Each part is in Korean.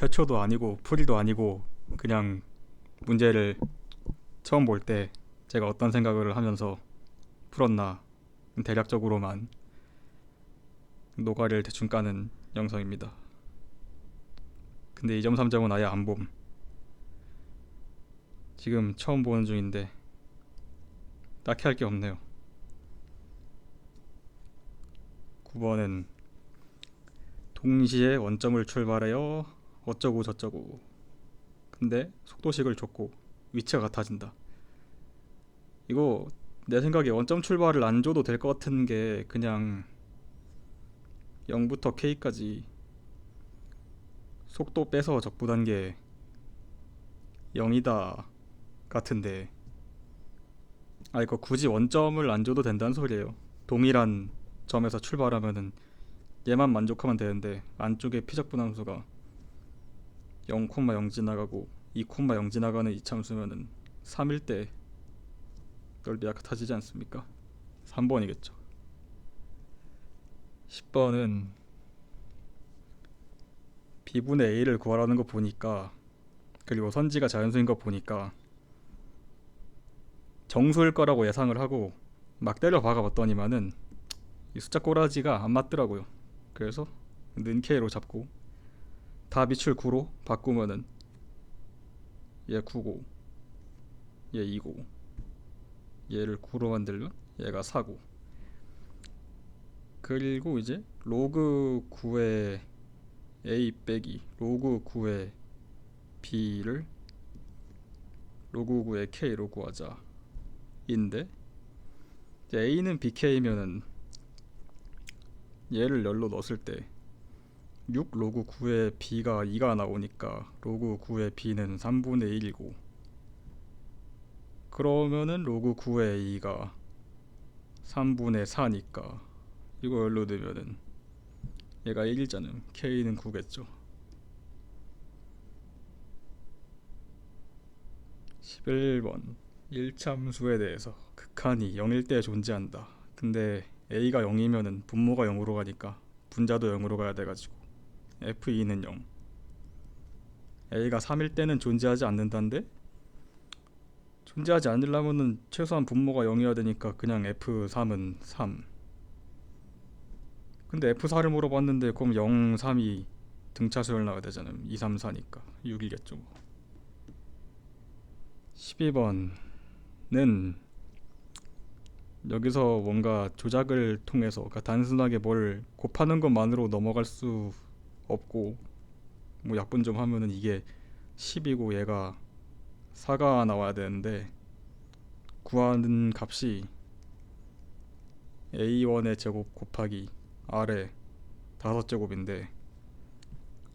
최초도 아니고 풀이도 아니고 그냥 문제를 처음 볼 때 제가 어떤 생각을 하면서 풀었나 대략적으로만 노가리를 대충 까는 영상입니다. 근데 2.3점은 아예 안 봄. 지금 처음 보는 중인데 딱히 할 게 없네요. 9번은 동시에 원점을 출발하여 어쩌고 저쩌고. 근데 속도식을 줬고 위치가 같아진다. 이거 내 생각에 원점 출발을 안 줘도 될 것 같은 게 그냥 0부터 K까지 속도 빼서 적분한 게 0이다 같은데, 아 이거 굳이 원점을 안 줘도 된다는 소리예요. 동일한 점에서 출발하면은 얘만 만족하면 되는데 안쪽에 피적분함수가 0,0 지나가고 2,0 지나가는 이참수면은 3일 때 넓이가 같아지지 않습니까? 3번이겠죠. 10번은 B분의 A를 구하라는 거 보니까, 그리고 선지가 자연수인 거 보니까 정수일 거라고 예상을 하고 막 때려 박아봤더니만은 이 숫자 꼬라지가 안 맞더라고요. 그래서 는 K로 잡고 다 밑을 9로 바꾸면은 얘 9고 얘 2고 얘를 9로 만들면 얘가 4고, 그리고 이제 로그 9의 A 빼기 로그 9의 B를 로그 9의 K로 구하자 인데, A는 BK면은 얘를 열로 넣었을 때 6 로그 9의 B가 2가 나오니까 로그 9의 B는 3분의 1이고, 그러면은 로그 9의 A가 3분의 4니까 이거 열로 넣으면은 얘가 1이잖아요. K는 9겠죠. 11번 1참수에 대해서 극한이 0일 때 존재한다. 근데 A가 0이면은 분모가 0으로 가니까 분자도 0으로 가야 돼가지고 F2는 0, A가 3일 때는 존재하지 않는다는데, 존재하지 않으려면은 최소한 분모가 0이어야 되니까 그냥 F3은 3. 근데 F4를 물어봤는데 그럼 0, 3이 등차수열 나와야 되잖아요. 2, 3, 4니까 6이겠죠. 12번은 여기서 뭔가 조작을 통해서, 그러니까 단순하게 뭘 곱하는 것만으로 넘어갈 수 없고, 뭐 약분 좀 하면은 이게 10이고 얘가 4가 나와야 되는데 구하는 값이 A1의 제곱 곱하기 R의 5제곱인데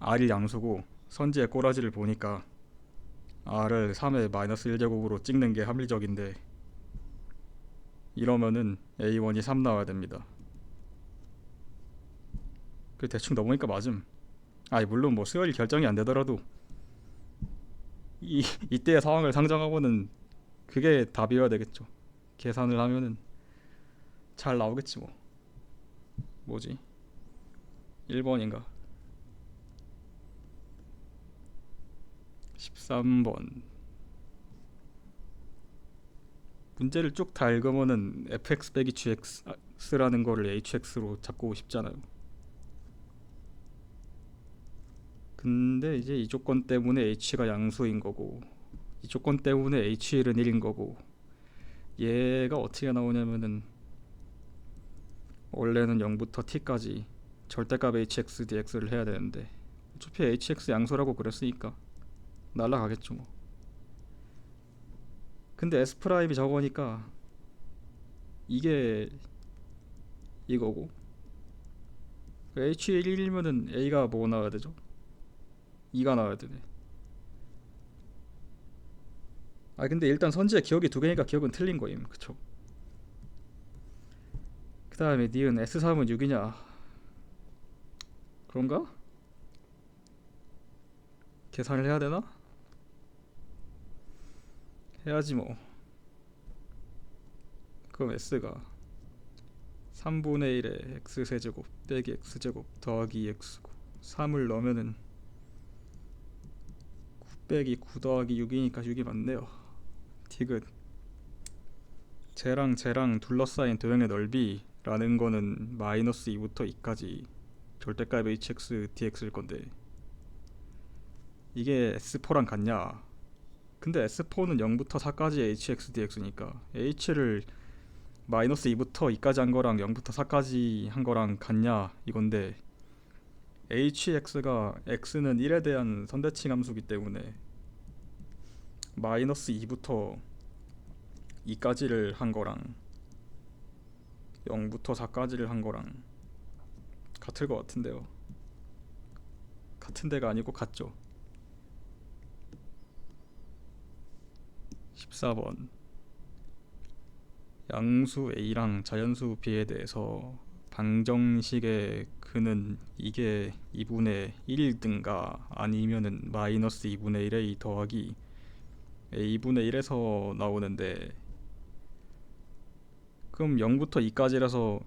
R이 양수고 선지의 꼬라지를 보니까 R을 3의 마이너스 1제곱으로 찍는 게 합리적인데, 이러면은 A1이 3 나와야 됩니다. 그 대충 넘으니까 맞음. 아니 물론 뭐 수열이 결정이 안 되더라도 이때의 상황을 상정하고는 그게 답이어야 되겠죠. 계산을 하면은 잘 나오겠지 뭐. 뭐지? 1번인가? 13번 문제를 쭉 다 읽으면은 fx 빼기 gx라는 거를 hx로 잡고 싶잖아요. 근데 이제 이 조건 때문에 h가 양수인 거고 이 조건 때문에 h1은 1인 거고, 얘가 어떻게 나오냐면은 원래는 0부터 t까지 절대값 hx dx를 해야 되는데 어차피 hx 양수라고 그랬으니까 날라가겠죠 뭐. 근데 s 프라임이 저거니까 이게 이거고, h1이면은 a가 뭐 나와야 되죠? 2가 나와야 되네. 아 근데 일단 선지의 기억이 두 개니까 기억은 틀린 거임. 그쵸? 그 다음에 니은 S3은 6이냐? 그런가? 계산을 해야 되나? 해야지 뭐. 그럼 S가 3분의 1에 X세제곱 빼기 X제곱 더하기 X고 3을 넣으면은 빼기 9 더하기 6이니까 6이 맞네요. 디귿. 쟤랑 둘러싸인 도형의 넓이라는 거는 마이너스 2부터 2까지 절대값 hx dx일 건데, 이게 S4랑 같냐? 근데 S4는 0부터 4까지 hx dx니까 h를 마이너스 2부터 2까지 한 거랑 0부터 4까지 한 거랑 같냐 이건데, hx가 x는 1에 대한 선대칭 함수기 때문에 마이너스 2부터 2까지를 한 거랑 0부터 4까지를 한 거랑 같을 것 같은데요. 같은 데가 아니고 같죠. 14번. 양수 a랑 자연수 b에 대해서 방정식의 근은 이게 2분의 1이든가 아니면은 마이너스 2분의 1의 2 더하기 a분의 1에서 나오는데, 그럼 0부터 2까지라서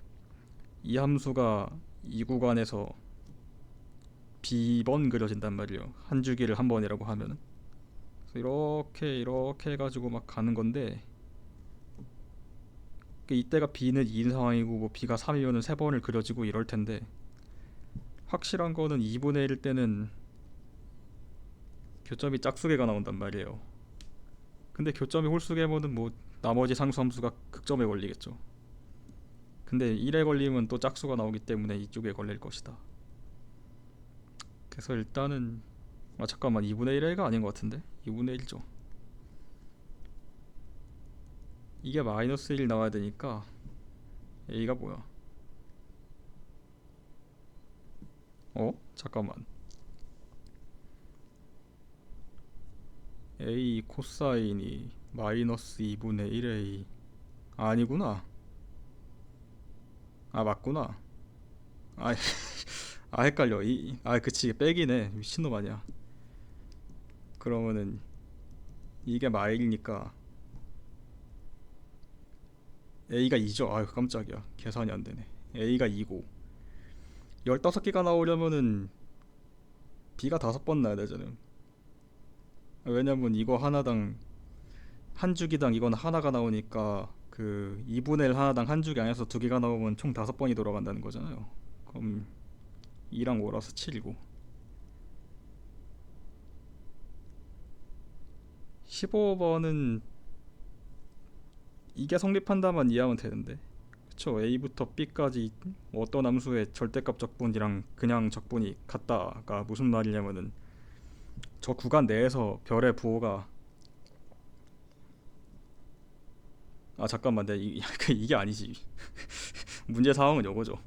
이 함수가 이 구간에서 b번 그려진단 말이에요. 한 주기를 한 번이라고 하면은. 그래서 이렇게 해가지고 막 가는 건데, 이때가 b는 2인 상황이고 뭐 b가 3이면은 3번을 그려지고 이럴 텐데, 확실한 거는 2분의 1일 때는 교점이 짝수개가 나온단 말이에요. 근데 교점이 홀수개면은 뭐 나머지 상수함수가 극점에 걸리겠죠. 근데 1에 걸리면 또 짝수가 나오기 때문에 이쪽에 걸릴 것이다. 그래서 일단은, 잠깐만, 2분의 1가 아닌 것 같은데? 2분의 1죠. 이게 마이너스 1 나와야 되니까 a가 뭐야? 잠깐만. a 코사인이 마이너스 2분의 1a 아니구나. 맞구나. 아, 헷갈려. 그치, 빼기네. 미친놈 아니야. 그러면은 이게 마일이니까 a가 2죠. 깜짝이야, 계산이 안 되네. a가 2고 15개가 나오려면은 b가 5번 나야 되잖아요. 왜냐면 이거 하나당, 한 주기당 이건 하나가 나오니까 그 2분의 1 하나당 한 주기 안에서 2개가 나오면 총 5번이 돌아간다는 거잖아요. 그럼 2랑 5라서 7이고, 15번은 이게 성립한다만 이해하면 되는데, 그쵸? a부터 b까지 어떤 함수의 절대값 적분이랑 그냥 적분이 같다가 무슨 말이냐면은, 저 구간 내에서 별의 부호가, 잠깐만, 이게 아니지. 문제 상황은 요거죠.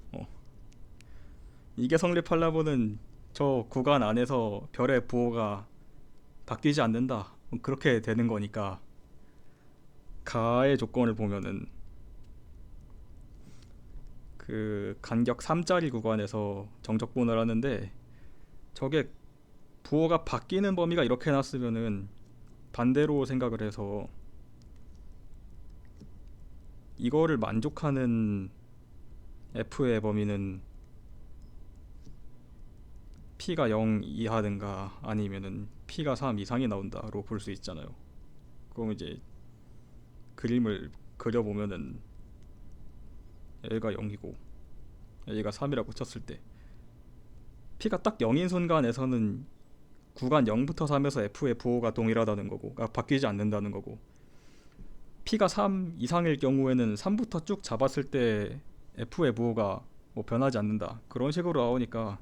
이게 성립하려면은 저 구간 안에서 별의 부호가 바뀌지 않는다, 그렇게 되는 거니까, 가의 조건을 보면은 그 간격 3짜리 구간에서 정적분을 하는데, 저게 부호가 바뀌는 범위가 이렇게 났으면은 반대로 생각을 해서 이거를 만족하는 f의 범위는 p가 0 이하든가 아니면은 p가 3 이상이 나온다로 볼 수 있잖아요. 그럼 이제 그림을 그려보면은 L가 0이고 A가 3이라고 쳤을 때, p가 딱 0인 순간에서는 구간 0부터 3에서 f의 부호가 동일하다는 거고, 바뀌지 않는다는 거고, p가 3 이상일 경우에는 3부터 쭉 잡았을 때 f의 부호가 뭐 변하지 않는다, 그런 식으로 나오니까,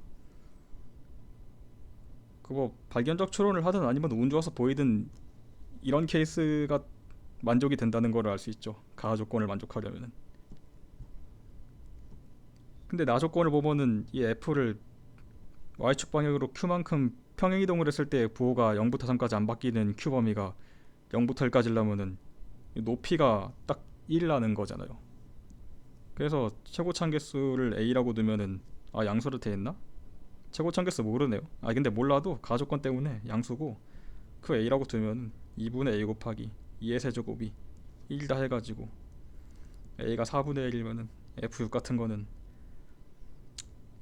그거 발견적 추론을 하든 아니면 운 좋아서 보이든 이런 케이스가 만족이 된다는 걸 알 수 있죠, 가하 조건을 만족하려면은. 근데 나 조건을 보면은 이 f를 y축 방향으로 q만큼 평행 이동을 했을 때 부호가 0부터 3까지 안 바뀌는 q 범위가 0부터 1까지려면은 높이가 딱 1이라는 거잖아요. 그래서 최고참 개수를 a라고 두면은, 양수로 돼 있나? 최고참 개수 모르네요. 근데 몰라도 가조건 때문에 양수고, 그 a라고 두면 2분의 a 곱하기 2의 세제곱이 1다 해가지고 a가 4분의 1이면은 f6 같은 거는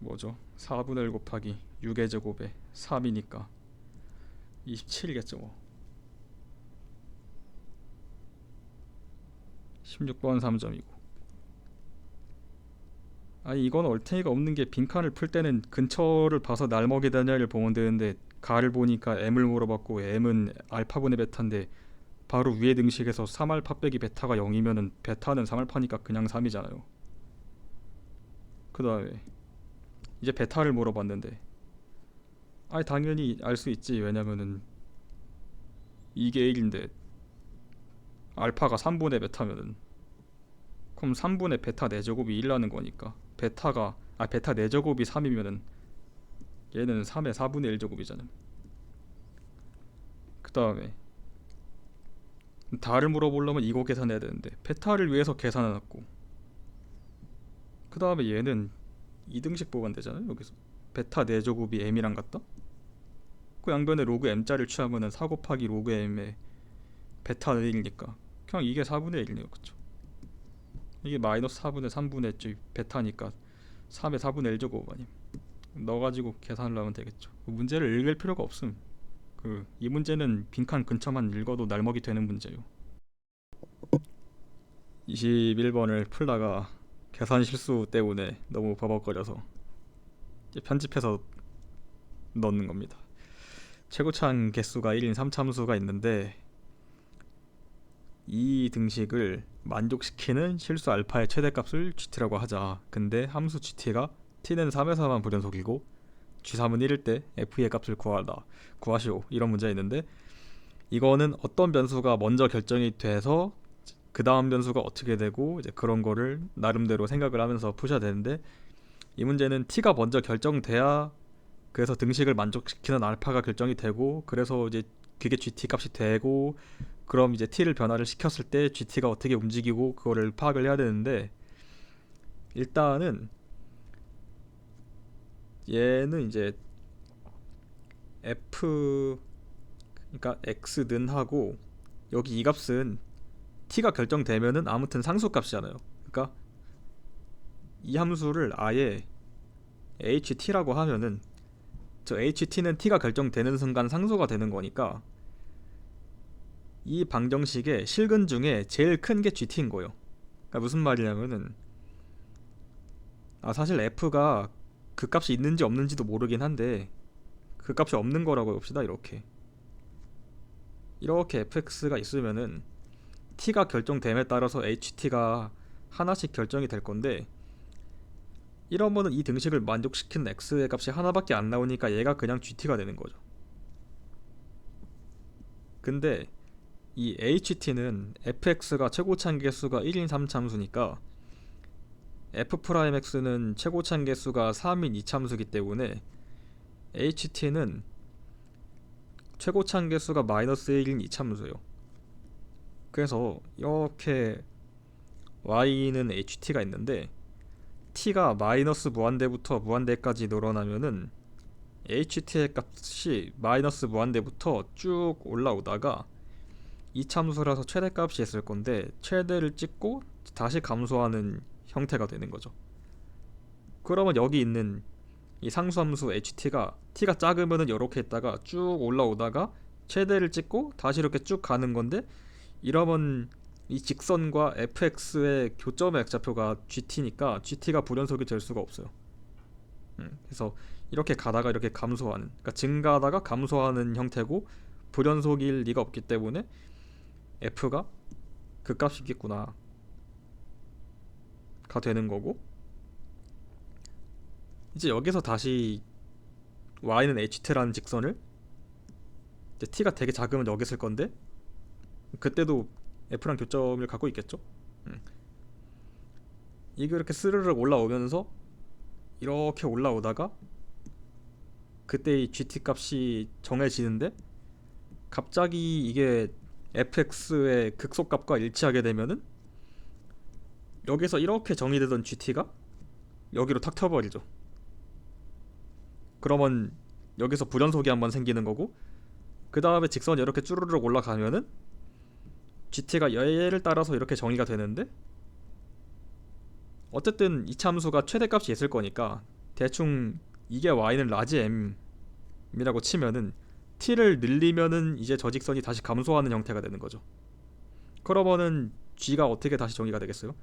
뭐죠? 4분의 1 곱하기 6의 제곱에 3이니까 27이겠죠 뭐. 16번 3점이고. 아니 이건 얼탱이가 없는 게 빈칸을 풀 때는 근처를 봐서 날먹이 되냐를 보면 되는데 가를 보니까 m을 물어봤고 m은 알파분의 베타인데 바로 위에 등식에서 3알파 빼기 베타가 0이면은 베타는 3알파니까 그냥 3이잖아요. 그 다음에 이제 베타를 물어봤는데 아니 당연히 알 수 있지. 왜냐면은 이게 1인데 알파가 3분의 베타면은 그럼 3분의 베타 4제곱이 1라는 거니까 베타 4제곱이 3이면은 얘는 3의 4분의 1제곱이잖아. 그 다음에 다를 물어보려면 이거 계산해야 되는데 베타를 위해서 계산해놨고 그 다음에 얘는 2등식 보면 되잖아요. 여기서 베타 4제곱이 m이랑 같다? 그 양변에 로그 m자를 취하면은 4 곱하기 로그 m의 베타는 1이니까 그냥 이게 4분의 1이네요. 그쵸? 이게 마이너스 4분의 3분의 즉 베타니까 3의 4분의 1제곱 아님. 넣어가지고 계산을 하면 되겠죠. 문제를 읽을 필요가 없음. 이 문제는 빈칸 근처만 읽어도 날먹이 되는 문제요. 21번을 풀다가 계산 실수 때문에 너무 버벅거려서 이제 편집해서 넣는 겁니다. 최고창 개수가 1인 3참수가 있는데 이 등식을 만족시키는 실수 알파의 최대값을 gt라고 하자. 근데 함수 gt가 t는 3에서만 불연속이고 g3은 1일 때 f의 값을 구하시오. 이런 문제가 있는데 이거는 어떤 변수가 먼저 결정이 돼서 그 다음 변수가 어떻게 되고 이제 그런 거를 나름대로 생각을 하면서 푸셔야 되는데 이 문제는 t가 먼저 결정돼야 그래서 등식을 만족시키는 알파가 결정이 되고 그래서 이제 그게 gt 값이 되고 그럼 이제 t를 변화를 시켰을 때 gt가 어떻게 움직이고 그거를 파악을 해야 되는데 일단은 얘는 이제 f 그러니까 x는 하고 여기 이 값은 t가 결정되면은 아무튼 상수값이잖아요. 그러니까 이 함수를 아예 ht라고 하면은 저 ht는 t가 결정되는 순간 상수가 되는 거니까 이 방정식의 실근 중에 제일 큰 게 gt인 거예요. 그러니까 무슨 말이냐면은 사실 f가 그 값이 있는지 없는지도 모르긴 한데 그 값이 없는 거라고 해봅시다. 이렇게 fx가 있으면은 t가 결정됨에 따라서 ht가 하나씩 결정이 될 건데 이러면은 이 등식을 만족시키는 x의 값이 하나밖에 안 나오니까 얘가 그냥 gt가 되는 거죠. 근데 이 ht는 fx가 최고차항 개수가 1인 3참수니까 f'x는 최고차항 개수가 3인 2참수기 때문에 ht는 최고차항 개수가 마이너스 1인 2참수예요. 그래서 이렇게 y는 ht가 있는데 t가 마이너스 무한대부터 무한대까지 늘어나면은 ht의 값이 마이너스 무한대부터 쭉 올라오다가 이참수라서 최대값이 있을 건데 최대를 찍고 다시 감소하는 형태가 되는 거죠. 그러면 여기 있는 이 상수함수 ht가 t가 작으면은 이렇게 있다가 쭉 올라오다가 최대를 찍고 다시 이렇게 쭉 가는 건데 이러면 이 직선과 fx의 교점의 x좌표가 gt니까 gt가 불연속이 될 수가 없어요. 그래서 이렇게 가다가 이렇게 감소하는, 그러니까 증가하다가 감소하는 형태고 불연속일 리가 없기 때문에 f가 그 값이겠구나 가 되는 거고 이제 여기서 다시 y는 ht라는 직선을 이제 t가 되게 작으면 여기 있을 건데 그때도 f랑 교점을 갖고 있겠죠. 이게 이렇게 스르륵 올라오면서 이렇게 올라오다가 그때 이 gt 값이 정해지는데 갑자기 이게 fx의 극소값과 일치하게 되면은 여기서 이렇게 정의되던 gt가 여기로 탁 튀어버리죠. 그러면 여기서 불연속이 한번 생기는 거고 그 다음에 직선이 이렇게 쭈르륵 올라가면은 gt가 얘를 따라서 이렇게 정의가 되는데 어쨌든 이참수가 최대값이 있을 거니까 대충 이게 y는 라지 m이라고 치면은 t를 늘리면은 이제 저 직선이 다시 감소하는 형태가 되는 거죠. 그러면은 g가 어떻게 다시 정의가 되겠어요?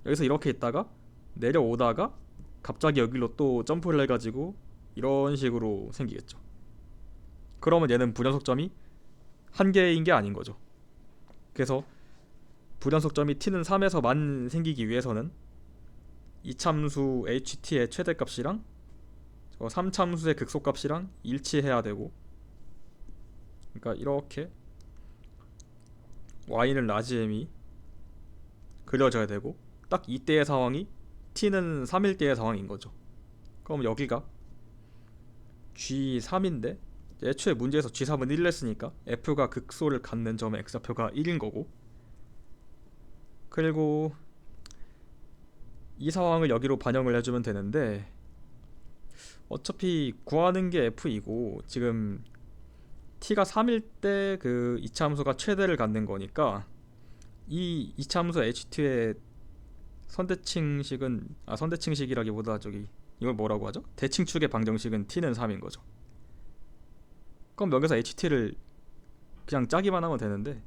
여기서 이렇게 있다가 내려오다가 갑자기 여기로 또 점프를 해가지고 이런 식으로 생기겠죠. 그러면 얘는 불연속점이 한 개인 게 아닌 거죠. 그래서 불연속점이 t는 3에서만 생기기 위해서는 이참수 ht의 최대값이랑 3참수의 극소값이랑 일치해야 되고, 그러니까 이렇게 y는 라지 m이 그려져야 되고, 딱 이때의 상황이 t는 3일 때의 상황인 거죠. 그럼 여기가 g3인데 애초에 문제에서 g3은 1을 했으니까 f가 극소를 갖는 점의 x좌표가 1인 거고, 그리고 이 상황을 여기로 반영을 해주면 되는데, 어차피 구하는 게 f이고 지금 t가 3일 때 그 이차함수가 최대를 갖는 거니까 이 이차함수 ht의 선대칭식은, 선대칭식이라기보다 저기 이걸 뭐라고 하죠? 대칭축의 방정식은 t는 3인 거죠. 그럼 여기서 ht를 그냥 짜기만 하면 되는데,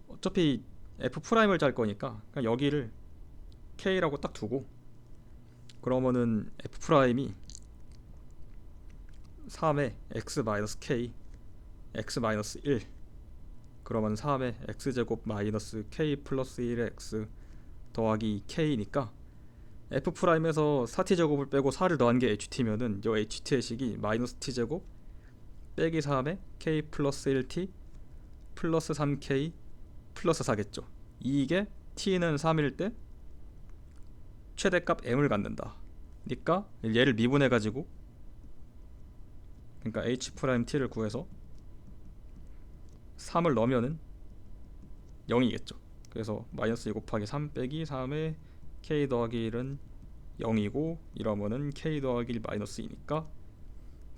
어차피 f'을 짤 거니까 그냥 여기를 k라고 딱 두고, 그러면은 f'이 3의 x-k x-1, 그러면 3의 x제곱 마이너스 k 플러스 1의 x 더하기 k니까 f'에서 4t제곱을 빼고 4를 더한 게 ht면은 요 ht의 식이 마이너스 t제곱 빼기 3의 k 플러스 1t 플러스 3k 플러스 4겠죠. 이게 t는 3일 때 최대값 m을 갖는다. 그러니까 얘를 미분해 가지고, 그러니까 h't를 구해서 3을 넣으면은 0이겠죠. 그래서 마이너스 2 곱하기 3 빼기 3의 k 더하기 1은 0이고, 이러면은 k 더하기 1 마이너스 2니까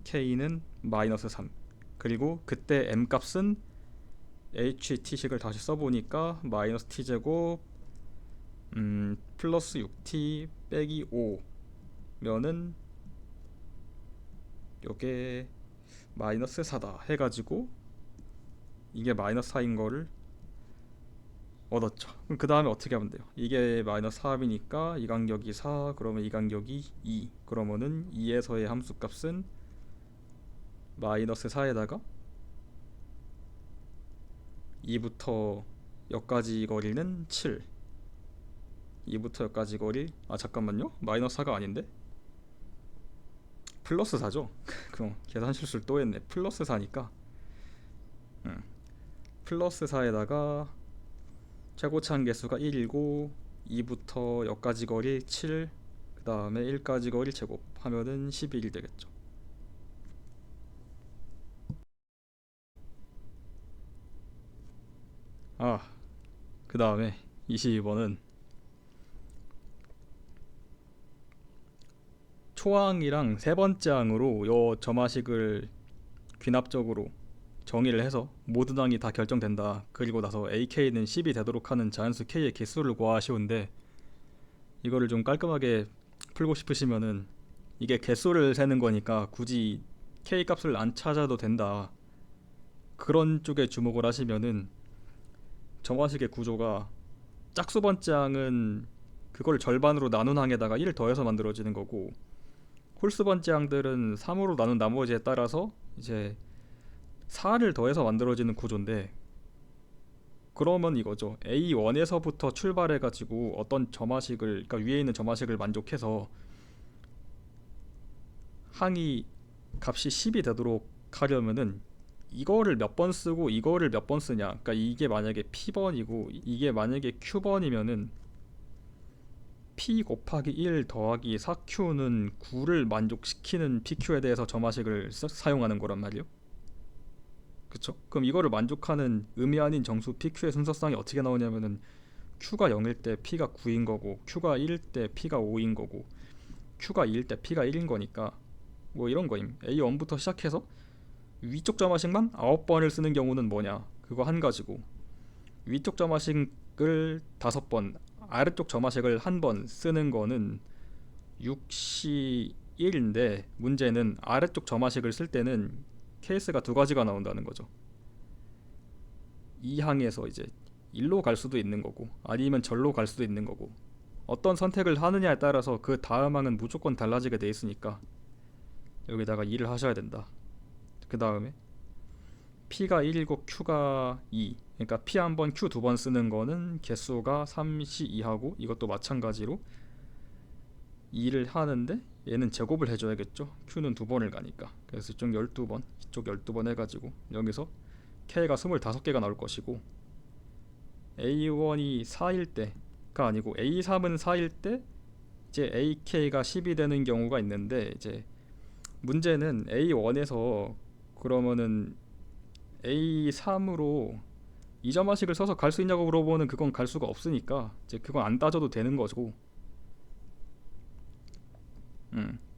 k는 마이너스 3. 그리고 그때 m 값은 ht식을 다시 써보니까 마이너스 t제곱 플러스 6t 빼기 5면은 요게 마이너스 4다 해가지고 이게 마이너스 4인 거를 얻었죠. 그럼 그 다음에 어떻게 하면 돼요? 이게 마이너스 4이니까 이 간격이 4, 그러면 이 간격이 2, 그러면은 2에서의 함수값은 마이너스 4에다가 2부터 여기까지 거리는 7, 2부터 여기까지 거리, 잠깐만요, 마이너스 4가 아닌데 플러스 4죠. 그럼 계산 실수를 또 했네. 플러스 4니까 플러스 4에다가 최고차항 개수가 1이고 2부터 여기까지 거리 7, 그 다음에 1까지 거리 제곱 하면은 11이 되겠죠. 그 다음에 22번은 초항이랑 세 번째 항으로 요 점화식을 귀납적으로 정의를 해서 모든 항이 다 결정된다. 그리고 나서 ak는 10이 되도록 하는 자연수 k의 개수를 구하시온데, 이거를 좀 깔끔하게 풀고 싶으시면은 이게 개수를 세는 거니까 굳이 k 값을 안 찾아도 된다, 그런 쪽에 주목을 하시면은 점화식의 구조가 짝수 번째 항은 그걸 절반으로 나눈 항에다가 1을 더해서 만들어지는 거고, 홀수 번째 항들은 3으로 나눈 나머지에 따라서 이제 4를 더해서 만들어지는 구조인데, 그러면 이거죠. A1에서부터 출발해가지고 어떤 점화식을, 그러니까 위에 있는 점화식을 만족해서 항이 값이 10이 되도록 하려면은 이거를 몇 번 쓰고 이거를 몇 번 쓰냐, 그러니까 이게 만약에 P번이고 이게 만약에 Q번이면은 P 곱하기 1 더하기 4Q는 9를 만족시키는 PQ에 대해서 점화식을 사용하는 거란 말이에요. 그쵸? 그럼 이거를 만족하는 의미 아닌 정수 PQ의 순서쌍이 어떻게 나오냐면은 Q가 0일 때 P가 9인 거고, Q가 1일 때 P가 5인 거고, Q가 2일 때 P가 1인 거니까 뭐 이런 거임. A1부터 시작해서 위쪽 점화식만 9번을 쓰는 경우는 뭐냐, 그거 한 가지고, 위쪽 점화식을 5번, 아래쪽 점화식을 한 번 쓰는 거는 6시 1인데, 문제는 아래쪽 점화식을 쓸 때는 케이스가 두 가지가 나온다는 거죠. 이 항에서 이제 일로 갈 수도 있는 거고 아니면 절로 갈 수도 있는 거고 어떤 선택을 하느냐에 따라서 그 다음 항은 무조건 달라지게 돼 있으니까 여기다가 2를 하셔야 된다. 그 다음에 P가 1이고 Q가 2, 그러니까 P 한 번, Q 두 번 쓰는 거는 개수가 3C2하고 이것도 마찬가지로 2를 하는데 얘는 제곱을 해줘야겠죠. Q는 두 번을 가니까. 그래서 이쪽 12번, 이쪽 12번 해가지고 여기서 K가 25개가 나올 것이고 A1이 4일 때가 아니고 A3은 4일 때 이제 AK가 10이 되는 경우가 있는데 이제 문제는 A1에서 그러면은 A3으로 이점화식을 써서 갈 수 있냐고 물어보면 그건 갈 수가 없으니까 이제 그건 안 따져도 되는 거고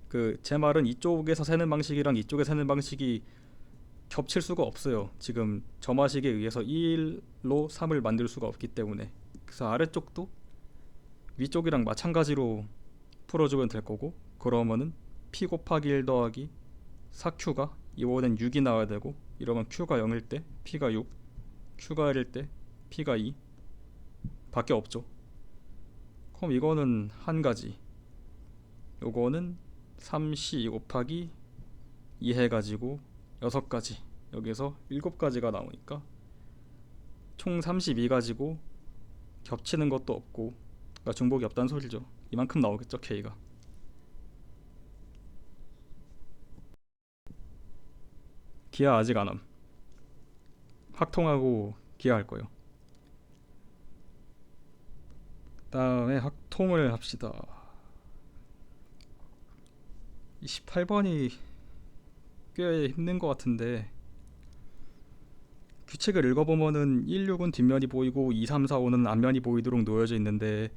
그 제 말은 이쪽에서 세는 방식이랑 이쪽에 세는 방식이 겹칠 수가 없어요. 지금 점화식에 의해서 1로 3을 만들 수가 없기 때문에. 그래서 아래쪽도 위쪽이랑 마찬가지로 풀어주면 될 거고 그러면은 P 곱하기 1 더하기 4Q가 이번엔 6이 나와야 되고 이러면 Q가 0일 때 P가 6, Q가 1일 때 P가 2 밖에 없죠. 그럼 이거는 한 가지, 요거는 3C 곱하기 2 해가지고 6가지, 여기서 7가지가 나오니까 총 32 가지고 겹치는 것도 없고 그러니까 중복이 없다는 소리죠. 이만큼 나오겠죠 K가. 기하 아직 안함. 학통하고 기하할 거요. 다음에 학통을 합시다. 28번이 꽤 힘든 것 같은데 규칙을 읽어보면은 1, 6은 뒷면이 보이고 2, 3, 4, 5는 앞면이 보이도록 놓여져 있는데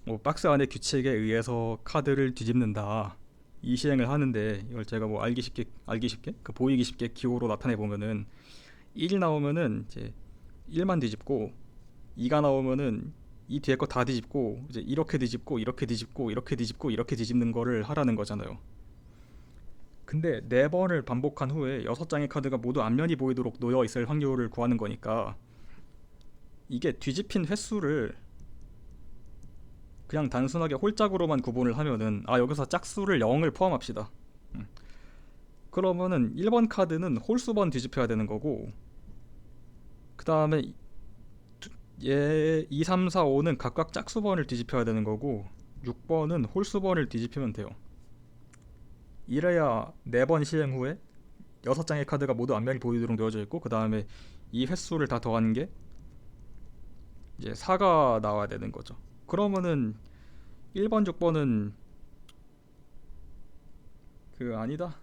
뭐 박스 안의 규칙에 의해서 카드를 뒤집는다 이 시행을 하는데 이걸 제가 뭐 알기 쉽게 그 보이기 쉽게 기호로 나타내 보면은 1이 나오면은 이제 1만 뒤집고 2가 나오면은 이 뒤에 거 다 뒤집고 이제 이렇게 뒤집고 이렇게 뒤집고 이렇게 뒤집고 이렇게 뒤집는 거를 하라는 거잖아요. 근데 4번을 반복한 후에 6장의 카드가 모두 앞면이 보이도록 놓여 있을 확률을 구하는 거니까 이게 뒤집힌 횟수를 그냥 단순하게 홀짝으로만 구분을 하면은 여기서 짝수를 0을 포함합시다. 그러면은 1번 카드는 홀수번 뒤집혀야 되는 거고 그 다음에 얘 2, 3, 4, 5는 각각 짝수번을 뒤집혀야 되는 거고 6번은 홀수번을 뒤집히면 돼요. 이래야 4번 시행 후에 6장의 카드가 모두 앞면이 보이도록 놓여져 있고 그 다음에 이 횟수를 다 더하는 게 이제 4가 나와야 되는 거죠. 그러면은 1번, 6번은 아니다.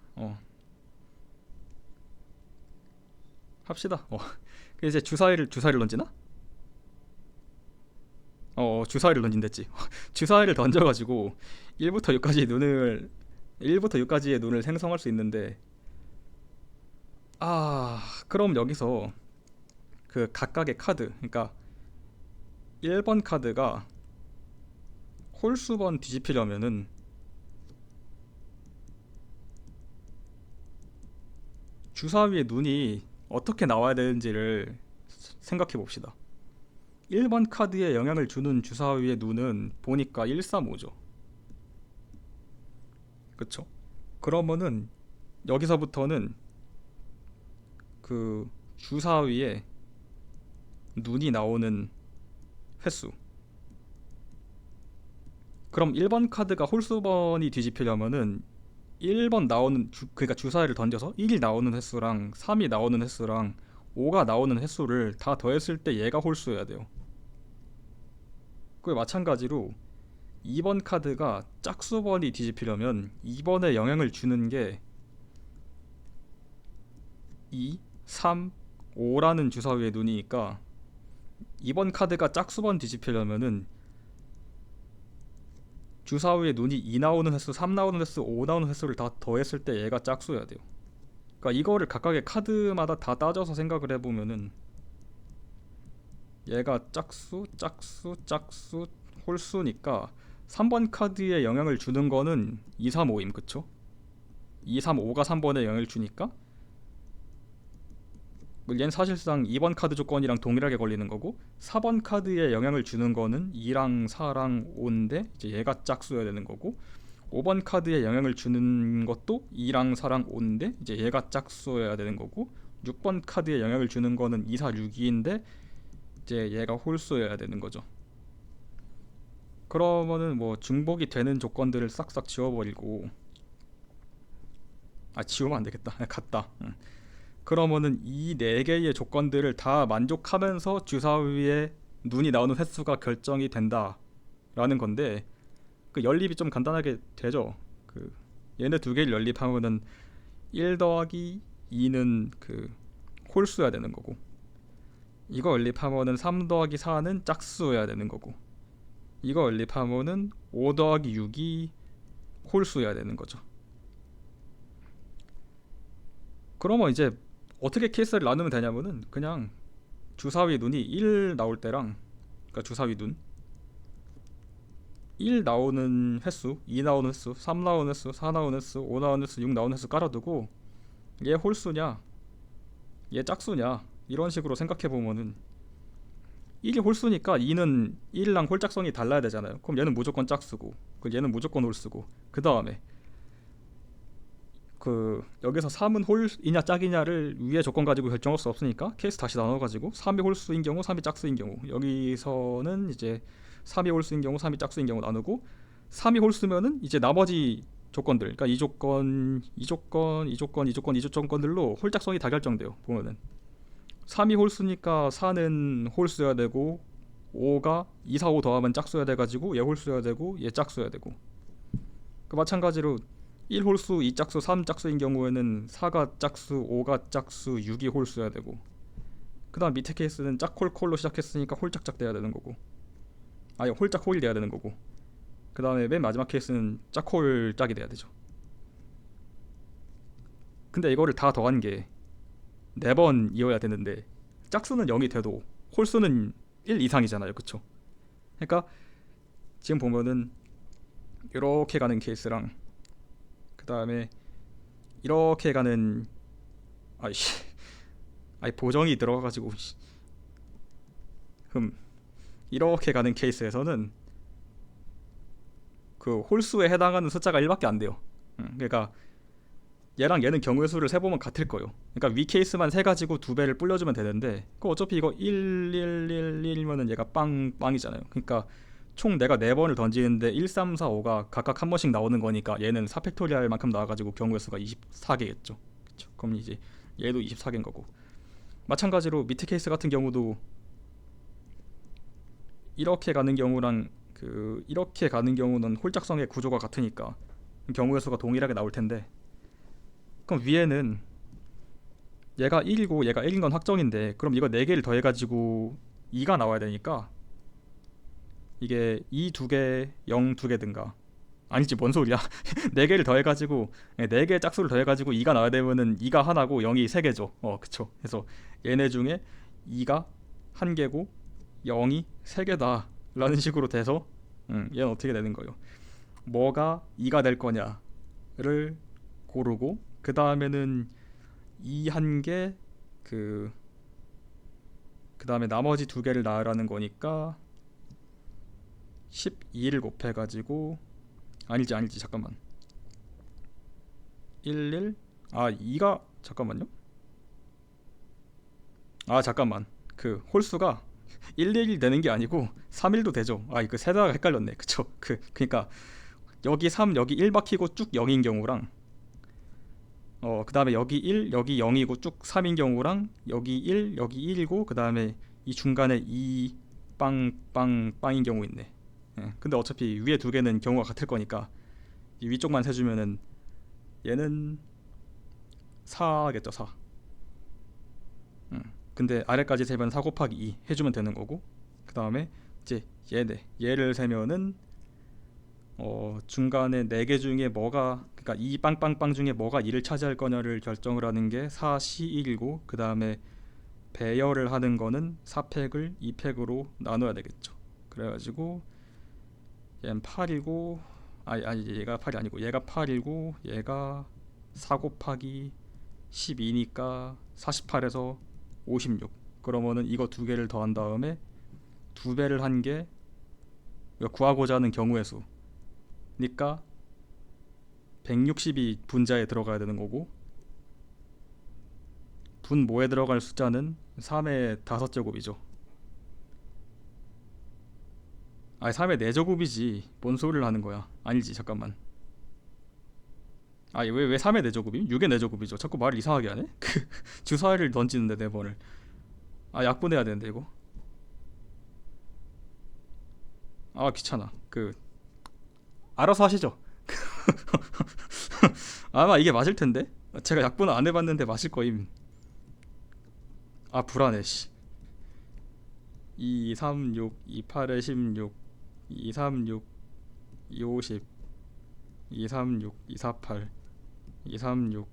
합시다. 이제 주사위를 던지나? 주사위를 던진댔지. 주사위를 던져가지고 1부터 6까지의 눈을 생성할 수 있는데 그럼 여기서 그 각각의 카드, 그러니까 1번 카드가 홀수번 뒤집히려면은 주사위의 눈이 어떻게 나와야 되는지를 생각해 봅시다. 1번 카드에 영향을 주는 주사위의 눈은 보니까 1, 3, 5죠. 그쵸? 그러면은 여기서부터는 그 주사위에 눈이 나오는 횟수, 그럼 1번 카드가 홀수번이 뒤집히려면은 1번 나오는 그러니까 주사위를 던져서 1이 나오는 횟수랑 3이 나오는 횟수랑 5가 나오는 횟수를 다 더했을 때 얘가 홀수여야 돼요. 그에 마찬가지로 2번 카드가 짝수번이 뒤집히려면 2번에 영향을 주는 게 2, 3, 5라는 주사위의 눈이니까 2번 카드가 짝수번 뒤집히려면은 주사위의 눈이 2 나오는 횟수, 3 나오는 횟수, 5 나오는 횟수를 다 더했을 때 얘가 짝수여야 돼요. 그러니까 이거를 각각의 카드마다 다 따져서 생각을 해보면은 얘가 짝수, 짝수, 짝수, 홀수니까 3번 카드에 영향을 주는 거는 2, 3, 5임. 그쵸? 2, 3, 5가 3번에 영향을 주니까 얘는 사실상 2번 카드 조건이랑 동일하게 걸리는 거고 4번 카드에 영향을 주는 거는 2랑 4랑 5인데 이제 얘가 짝수여야 되는 거고 5번 카드에 영향을 주는 것도 2랑 4랑 5인데 이제 얘가 짝수여야 되는 거고 6번 카드에 영향을 주는 거는 2, 4, 6, 2인데 이제 얘가 홀수여야 되는 거죠. 그러면은 뭐 중복이 되는 조건들을 싹싹 지워버리고 지우면 안 되겠다. 같다. 응. 그러면은 이 네 개의 조건들을 다 만족하면서 주사위에 눈이 나오는 횟수가 결정이 된다라는 건데 그 연립이 좀 간단하게 되죠. 그 얘네 두 개를 연립하면은 1 더하기 2는 그 홀수여야 되는 거고 이거 연립하면은 3 더하기 4는 짝수여야 되는 거고 이거 연립하면은 5 더하기 6이 홀수여야 되는 거죠. 그러면 이제 어떻게 케이스를 나누면 되냐면은 그냥 주사위 눈이 1 나올 때랑 그러니까 주사위 눈 1 나오는 횟수, 2 나오는 횟수, 3 나오는 횟수, 4 나오는 횟수, 5 나오는 횟수, 6 나오는 횟수 깔아두고 얘 홀수냐, 얘 짝수냐 이런 식으로 생각해 보면은 1이 홀수니까 2는 1이랑 홀짝성이 달라야 되잖아요. 그럼 얘는 무조건 짝수고, 그럼 얘는 무조건 홀수고, 그 다음에 그 여기서 3은 홀이냐 짝이냐를 위에 조건 가지고 결정할 수 없으니까 케이스 다시 나눠가지고 3이 홀수인 경우 3이 짝수인 경우 여기서는 이제 3이 홀수인 경우 3이 짝수인 경우 나누고 3이 홀수면은 이제 나머지 조건들 그러니까 이 조건 이 조건 이 조건 이 조건 이 조건들로 홀짝성이 다 결정돼요. 보면은 3이 홀수니까 4는 홀수여야 되고 5가 2, 4, 5 더하면 짝수여야 돼가지고 얘 홀수여야 되고 얘 짝수여야 되고 그 마찬가지로 1홀수, 2짝수, 3짝수인 경우에는 4가 짝수, 5가 짝수, 6이 홀수여야 되고 그 다음 밑에 케이스는 짝홀콜로 시작했으니까 홀짝짝 돼야 되는 거고 아니 홀짝홀이 돼야 되는 거고 그 다음에 맨 마지막 케이스는 짝홀짝이 돼야 되죠. 근데 이거를 다 더한 게 4번 이어야 되는데 짝수는 0이 돼도 홀수는 1 이상이잖아요. 그쵸? 그러니까 지금 보면은 이렇게 가는 케이스랑 그 다음에 이렇게 가는 아이씨 아이 보정이 들어가가지고 이렇게 가는 케이스에서는 그 홀수에 해당하는 숫자가 1밖에 안 돼요. 그러니까 얘랑 얘는 경우의 수를 세보면 같을 거예요. 그러니까 위 케이스만 세가지고 두 배를 불려주면 되는데 그 어차피 이거 1, 1, 1, 1이면은 얘가 빵이잖아요. 그러니까 총 내가 4번을 던지는데 1, 3, 4, 5가 각각 한 번씩 나오는 거니까 얘는 4팩토리얼 만큼 나와가지고 경우의 수가 24개겠죠. 그쵸? 그럼 이제 얘도 24개인 거고 마찬가지로 밑에 케이스 같은 경우도 이렇게 가는 경우랑 이렇게 가는 경우는 홀짝성의 구조가 같으니까 경우의 수가 동일하게 나올 텐데 그럼 위에는 얘가 1이고 얘가 1인 건 확정인데 그럼 이거 4개를 더해가지고 2가 나와야 되니까 이게 2 2개 0 2개든가 아니지 뭔 소리야 4개를 더해가지고 4개의 짝수를 더해가지고 2가 나와야 되면은 2가 하나고 0이 3개죠. 그쵸. 그래서 얘네 중에 2가 1개고 0이 3개다 라는 식으로 돼서 얘는 어떻게 되는 거예요. 뭐가 2가 될 거냐를 고르고 그 다음에는 2 1개 그 다음에 나머지 2개를 낳으라는 거니까 12를 곱해가지고 아니지 잠깐만 11 2가 잠깐만요 잠깐만 그 홀수가 111 되는 게 아니고 31도 되죠. 이거 세다가 헷갈렸네. 그쵸. 그니까 여기 3 여기 1 박히고 쭉 0인 경우랑 그 다음에 여기 1 여기 0이고 쭉 3인 경우랑 여기 1 여기 1이고 그 다음에 이 중간에 2 빵인 경우 있네. 근데 어차피 위에 두 개는 경우가 같을 거니까 이 위쪽만 세주면은 얘는 4겠죠. 4. 근데 아래까지 세면 4 곱하기 2 해주면 되는 거고 그 다음에 이제 얘를 세면은 중간에 4개 중에 뭐가 그러니까 이 빵빵빵 중에 뭐가 2를 차지할 거냐를 결정을 하는 게 4, C, 1이고 그 다음에 배열을 하는 거는 4팩을 2팩으로 나눠야 되겠죠. 그래가지고 얘는 8이고 아니 얘가 8이 아니고 얘가 8이고 얘가 4 곱하기 12니까 48에서 56. 그러면은 이거 두 개를 더한 다음에 두 배를 한 게 구하고자 하는 경우의 수니까 160이 분자에 들어가야 되는 거고, 분모에 들어갈 숫자는 3의 5제곱이죠. 아니 3의 4제곱이지 뭔 소리를 하는 거야. 아니지, 잠깐만. 아니 왜 3의 4제곱임? 6의 4제곱이죠. 자꾸 말을 이상하게 하네. 그 주사위를 던지는데 4번을. 아 약분해야 되는데 이거. 아 귀찮아. 알아서 하시죠. 아마 이게 맞을 텐데. 제가 약분을 안 해봤는데 맞을 거임. 아 불안해 씨. 2, 3, 6, 2, 8에 16, 2, 3, 6, 2, 50, 2, 3, 6, 2, 4, 8, 2, 3, 6.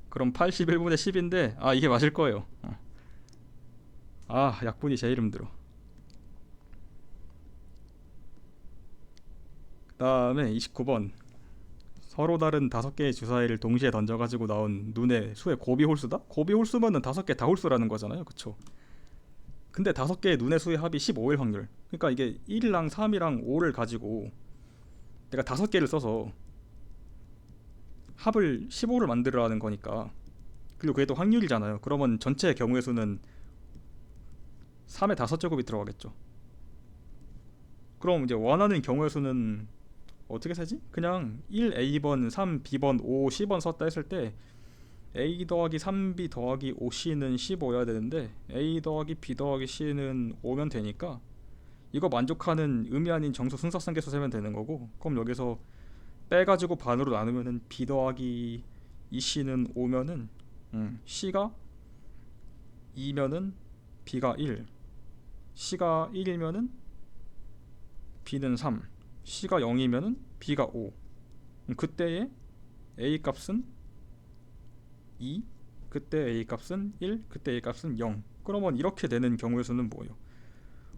그럼 81분의 10인데 아 이게 맞을 거예요. 아 약분이 제일 힘들어. 그 다음에 29번. 서로 다른 5개의 주사위를 동시에 던져가지고 나온 눈의 수의 곱이 홀수다? 곱이 홀수면은 5개 다 홀수라는 거잖아요, 그쵸? 근데 5개의 눈의 수의 합이 15일 확률. 그러니까 이게 1이랑 3이랑 5를 가지고 내가 5개를 써서 합을 15를 만들어라는 거니까. 그리고 그게 또 확률이잖아요. 그러면 전체 경우의 수는 3의 5제곱이 들어가겠죠. 그럼 이제 원하는 경우의 수는 어떻게 세지? 그냥 1A번, 3B번, 5, C번 썼다 했을 때 A 더하기 3B 더하기 5C는 15여야 되는데 A 더하기 B 더하기 C는 5면 되니까 이거 만족하는 의미 아닌 정수 순서상계수 세면 되는 거고, 그럼 여기서 빼가지고 반으로 나누면은 B 더하기 2C는 5면은 C가 2면은 B가 1, C가 1이면은 B는 3, C가 0이면은 B가 5. 그때의 A 값은 2, 그때 A 값은 1, 그때 A 값은 0. 그러면 이렇게 되는 경우의 수는 뭐예요?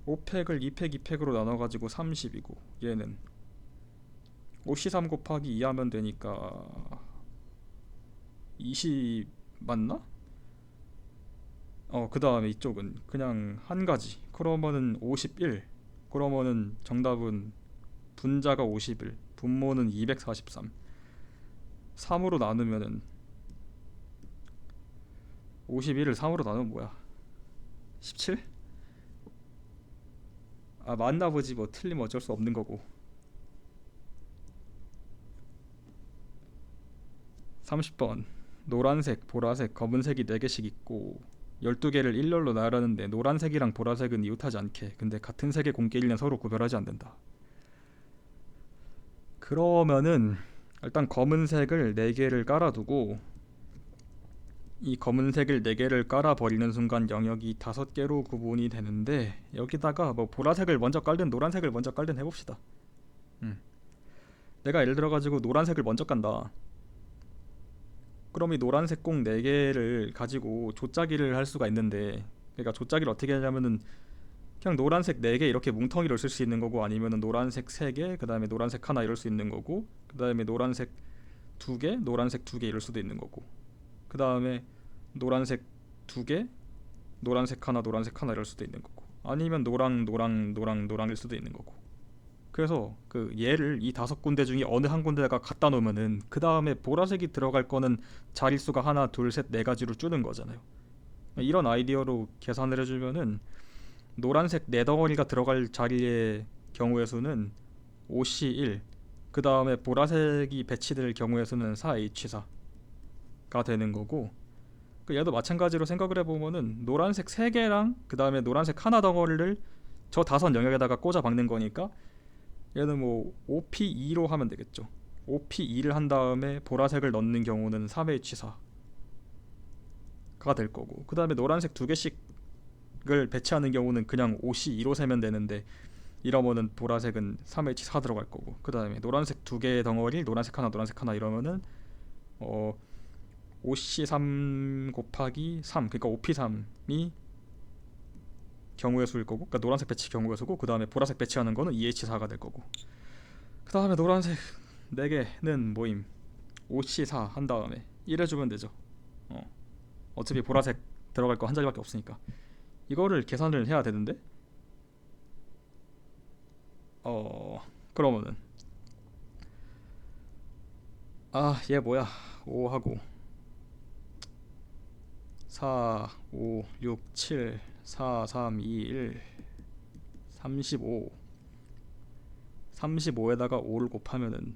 5팩을 2팩 2팩으로 나눠가지고 30이고, 얘는 5C3 곱하기 2 하면 되니까 20 맞나? 그 다음에 이쪽은 그냥 한 가지. 그러면은 51. 그러면은 정답은 분자가 51, 분모는 243. 3으로 나누면은 51을 3으로 나누면 뭐야? 17? 아 맞나 보지, 뭐 틀리면 어쩔 수 없는 거고. 30번. 노란색, 보라색, 검은색이 4개씩 있고 12개를 일렬로 나열하는데 노란색이랑 보라색은 이웃하지 않게, 근데 같은 색의 공끼리는 서로 구별하지 않는다. 그러면은 일단 검은색을 4개를 깔아두고 이 검은색을 4개를 깔아버리는 순간 영역이 5개로 구분이 되는데, 여기다가 뭐 보라색을 먼저 깔든 노란색을 먼저 깔든 해봅시다. 음. 내가 예를 들어가지고 노란색을 먼저 깐다. 그럼 이 노란색 공 4개를 가지고 조짜기를 할 수가 있는데, 그러니까 조짜기를 어떻게 하냐면은 그냥 노란색 4개 이렇게 뭉텅이로 쓸 수 있는 거고, 아니면은 노란색 3개, 그 다음에 노란색 하나 이럴 수 있는 거고, 그 다음에 노란색 2개, 노란색 2개 이럴 수도 있는 거고, 그 다음에 노란색 2개, 노란색 하나, 노란색 하나 이럴 수도 있는 거고, 아니면 노랑 노랑 노랑 노랑일 수도 있는 거고. 그래서 그 얘를 이 5군데 중에 어느 한 군데다가 갖다 놓으면은 그 다음에 보라색이 들어갈 거는 자릿수가 하나, 둘, 셋, 네 가지로 줄는 거잖아요. 이런 아이디어로 계산을 해주면은 노란색 4덩어리가 들어갈 자리의 경우의 수는 5C1, 그 다음에 보라색이 배치될 경우의 수는 4H4가 되는 거고, 얘도 마찬가지로 생각을 해보면은 노란색 3개랑 그 다음에 노란색 하나 덩어리를 저 다섯 영역에다가 꽂아 박는 거니까 얘는 뭐 5P2로 하면 되겠죠. 5P2를 한 다음에 보라색을 넣는 경우는 3H4가 될 거고, 그 다음에 노란색 2개씩을 배치하는 경우는 그냥 5C2로 세면 되는데, 이러면은 보라색은 3H4 들어갈 거고, 그 다음에 노란색 2개 덩어리, 노란색 하나, 노란색 하나 이러면은 5C3 곱하기 3, 그러니까 5P3이 경우의 수일 거고, 그러니까 노란색 배치 경우의 수고, 그 다음에 보라색 배치하는 거는 2H4가 될 거고, 그 다음에 노란색 4개는 모임 5C4 한 다음에 1 해주면 되죠. 어차피 보라색 들어갈 거 한 자리밖에 없으니까 이거를 계산을 해야 되는데 그러면은 얘 뭐야 5하고 4 5 6 7 4 3 2 1 35 35에다가 5를 곱하면은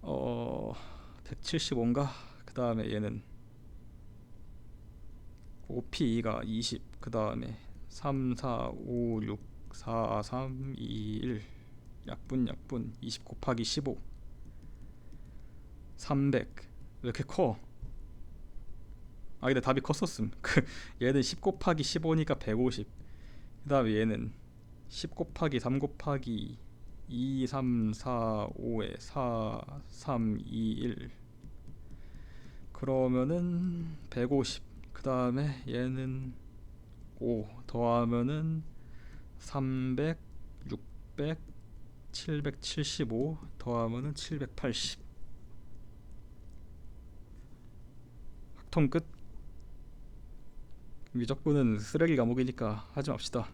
175인가? 그 다음에 얘는 5p2가 20, 그 다음에 3 4 5 6 4 3 2 1 약분 20 곱하기 15 300. 왜 이렇게 커? 근데 답이 컸었음. 얘는 10 곱하기 15니까 150. 그 다음에 얘는 10 곱하기 3 곱하기 2 3 4 5에 4 3 2 1 그러면은 150. 그 다음에 얘는 5 더하면은 300 600 775 더하면은 780. 학통 끝. 미적분은 쓰레기 과목이니까 하지 맙시다.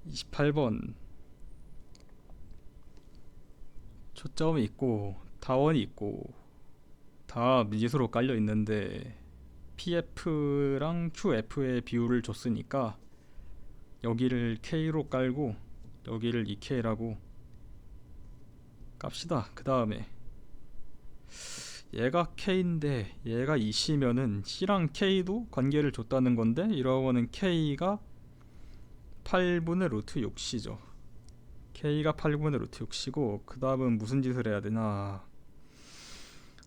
28번 초점이 있고 타원이 있고 다 미지수로 깔려 있는데 PF랑 QF의 비율을 줬으니까 여기를 K로 깔고 여기를 2K라고 깝시다. 그 다음에 얘가 K인데 얘가 2C면은 C랑 K도 관계를 줬다는 건데 이러면은 K가 8분의 루트 6C죠. K가 8분의 루트 6C고 그 다음은 무슨 짓을 해야 되나.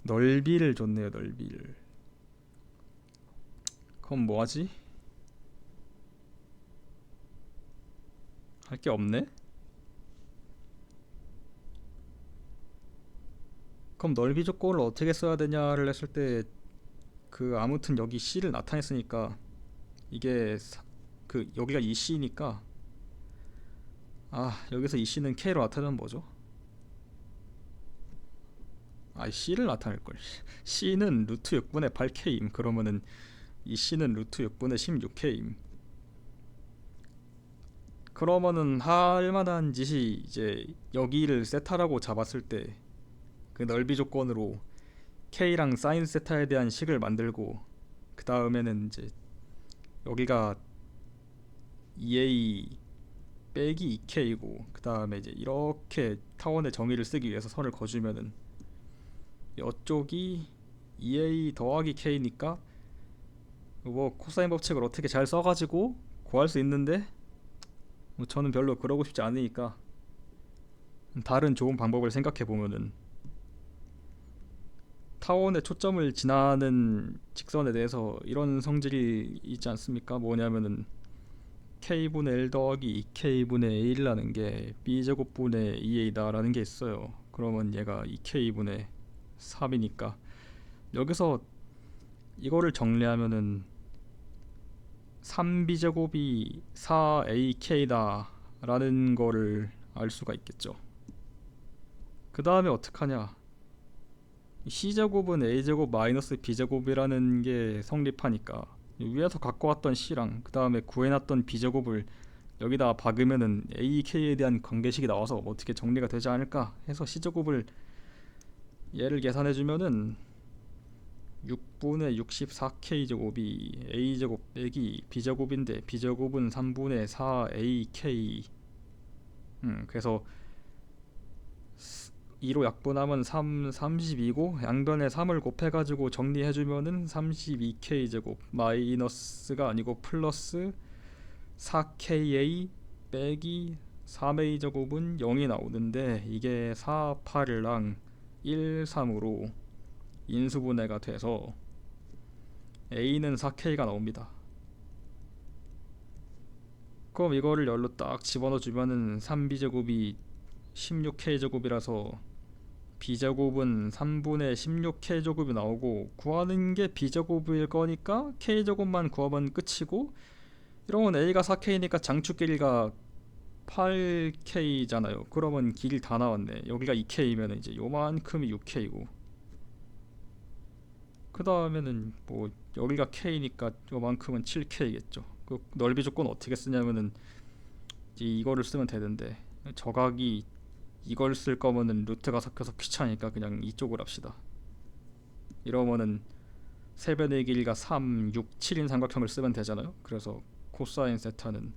넓이를 줬네요. 넓이를. 그럼 뭐하지? 할 게 없네? 그럼 넓이 조건을 어떻게 써야 되냐를 했을 때 아무튼 여기 C를 나타냈으니까 이게 여기가 이 C니까 여기서 이 C는 K로 나타내면 뭐죠? C를 나타낼걸. C는 루트 6분의 8K임. 그러면은 이 C는 루트 6분의 16K임. 그러면은 할만한 짓이 이제 여기를 세타라고 잡았을 때 그 넓이 조건으로 K랑 사인 세타에 대한 식을 만들고 그 다음에는 이제 여기가 2A 빼기 2K고 그 다음에 이제 이렇게 타원의 정의를 쓰기 위해서 선을 그어주면은 이쪽이 2A 더하기 K니까 뭐 코사인 법칙을 어떻게 잘 써가지고 구할 수 있는데 뭐 저는 별로 그러고 싶지 않으니까 다른 좋은 방법을 생각해보면은 타원의 초점을 지나는 직선에 대해서 이런 성질이 있지 않습니까? 뭐냐면은 K분의 1 더하기 2K분의 A라는 게 B제곱분의 2A다 라는 게 있어요. 그러면 얘가 2K분의 3이니까 여기서 이거를 정리하면은 3B제곱이 4AK다 라는 거를 알 수가 있겠죠. 그 다음에 어떡하냐. C제곱은 A제곱 마이너스 B제곱이라는 게 성립하니까 위에서 갖고 왔던 C랑 그 다음에 구해놨던 B제곱을 여기다 박으면은 AK에 대한 관계식이 나와서 어떻게 정리가 되지 않을까 해서 C제곱을 얘를 계산해주면은 6분의 64K제곱이 A제곱 빼기 B제곱인데 B제곱은 3분의 4AK. 그래서 2로 약분하면 32고 양변에 3을 곱해가지고 정리해주면은 32K제곱 마이너스가 아니고 플러스 4KA 빼기 3A제곱은 0이 나오는데 이게 4, 8랑 1, 3으로 인수분해가 돼서 A는 4K가 나옵니다. 그럼 이거를 열로 딱 집어넣어주면은 3B제곱이 16K제곱이라서 B제곱은 3분의 16K제곱이 나오고 구하는 게 B제곱일 거니까 K제곱만 구하면 끝이고 이러면 A가 4K니까 장축 길이가 8K잖아요. 그러면 길 다 나왔네. 여기가 2K면 이제 요만큼이 6K고, 그 다음에는 뭐 여기가 K니까 요만큼은 7K겠죠. 그 넓이 조건 어떻게 쓰냐면은 이제 이거를 쓰면 되는데, 저각이 이걸 쓸 거면은 루트가 섞여서 귀찮으니까 그냥 이쪽을 합시다. 이러면은 세변의 길이가 3, 6, 7인 삼각형을 쓰면 되잖아요. 그래서 코사인 세타는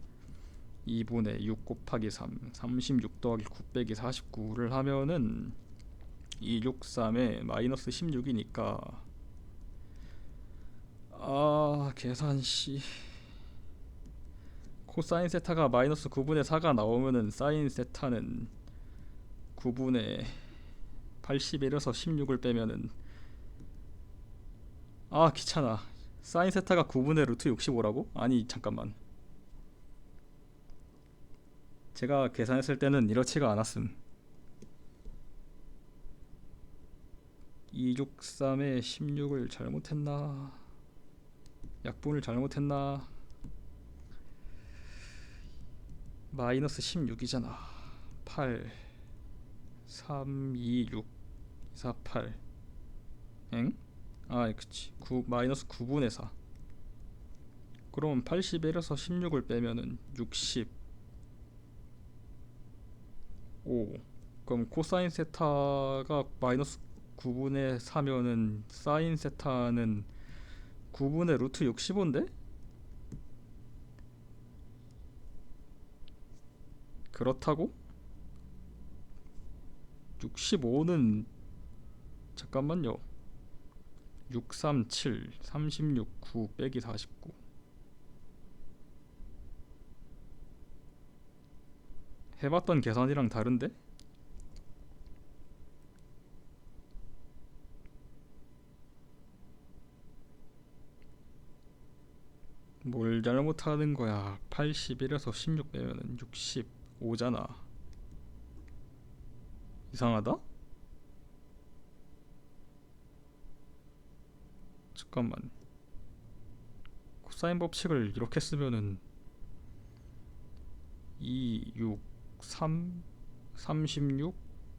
2분의 6 곱하기 3, 36 더하기 9 빼기 49를 하면은 263에 마이너스 16이니까, 계산시 코사인 세타가 마이너스 9분의 4가 나오면은 사인 세타는 9분의 81에서 16을 빼면은, 귀찮아. 사인 세타가 9분의 루트 65라고? 아니 잠깐만, 제가 계산했을 때는 이렇지가 않았음. 263에 16을 잘못했나, 약분을 잘못했나. 마이너스 16이잖아. 8 3 2 6 48. 엥? 그치. 9 마이너스 9분의 4. 그럼 81에서 16을 빼면은 65. 그럼 코사인 세타가 마이너스 9분의 4면은 사인 세타는 9분의 루트 65인데? 그렇다고? 65는, 잠깐만요. 637 36 9 빼기 49. 해봤던 계산이랑 다른데? 뭘 잘못하는 거야. 81에서 16 빼면은 65잖아. 이상하다? 잠깐만, 코사인 법칙을 이렇게 쓰면은 2, 6, 3, 36,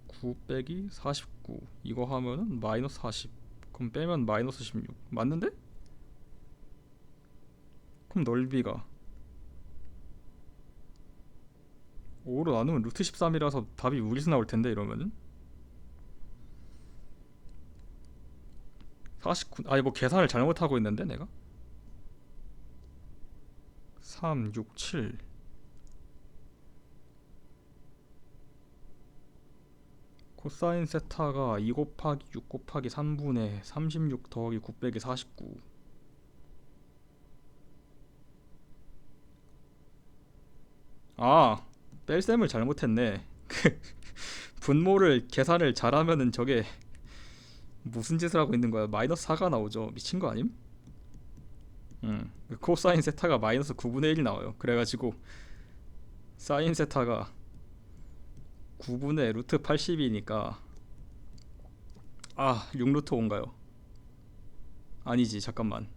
9 빼기 49 이거 하면은 마이너스 40. 그럼 빼면 마이너스 16 맞는데? 그럼 넓이가 5로 나누면 루트 13이라서 답이 우리수 나올 텐데, 이러면은 49. 아니 뭐 계산을 잘못하고 있는데 내가. 3, 6, 7. 코사인 세타가 2 곱하기 6 곱하기 3분의 36 더하기 9 빼기 49. 뺄셈을 잘못했네. 분모를 계산을 잘하면은 저게 무슨 짓을 하고 있는 거야. 마이너스 4가 나오죠. 미친 거 아님? 코사인 세타가 마이너스 9분의 1이 나와요. 그래가지고 사인 세타가 9분의 루트 80이니까 6루트 5인가요? 아니지, 잠깐만.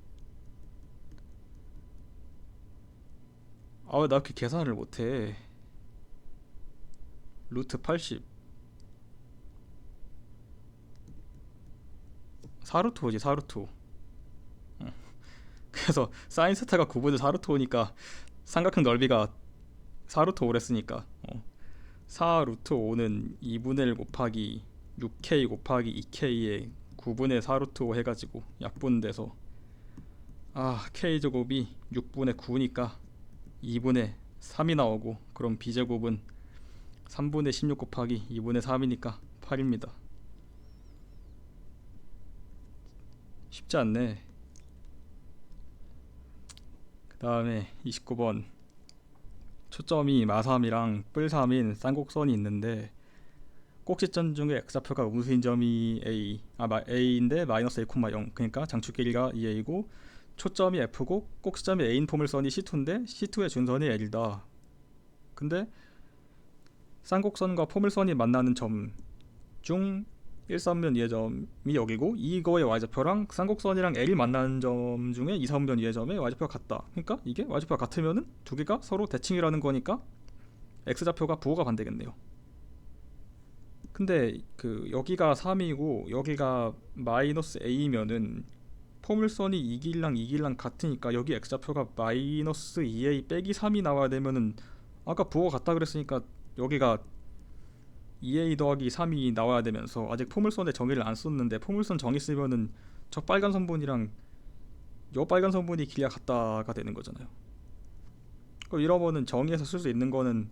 왜 나 이렇게 계산을 못해. 루트 80 4루트 5지, 4루트 5. 그래서 사인 세타가 9분의 4루트 5니까 삼각형 넓이가 4루트 5랬으니까 4루트 5는 2분의 1 곱하기 6K 곱하기 2K에 9분의 4루트 5 해가지고 약분돼서 K제곱이 6분의 9니까 2분의 3이 나오고, 그럼 B제곱은 3분의 16 곱하기 2분의 3이니까 8입니다. 쉽지 않네. 그 다음에 29번. 초점이 마삼이랑 뿔삼인 쌍곡선이 있는데 꼭지점 중에 x좌표가 음수인 점이 a인데 마이너스 a, 0. 그러니까 장축 길이가 2a고 초점이 f고 꼭지점이 a인 포물선이 c2인데 c2의 준선이 l이다. 근데 쌍곡선과 포물선이 만나는 점 중 1,3면 2의 점이 여기고, 이거의 y좌표랑 쌍곡선이랑 l이 만나는 점 중에 2, 3면 2의 점의 y좌표가 같다. 그러니까 이게 y좌표가 같으면은 두 개가 서로 대칭이라는 거니까 x좌표가 부호가 반대겠네요. 근데 그 여기가 3이고 여기가 마이너스 a면은 포물선이 이 길랑 이 길랑 같으니까 여기 x좌표가 마이너스 2a 빼기 3이 나와야 되면은 아까 부호가 같다 그랬으니까 여기가 2a 더하기 3이 나와야 되면서 아직 포물선의 정의를 안 썼는데 포물선 정의 쓰면은 저 빨간 선분이랑 요 빨간 선분이 길이가 같다가 되는 거잖아요. 그럼 이러면은 정의에서 쓸 수 있는 거는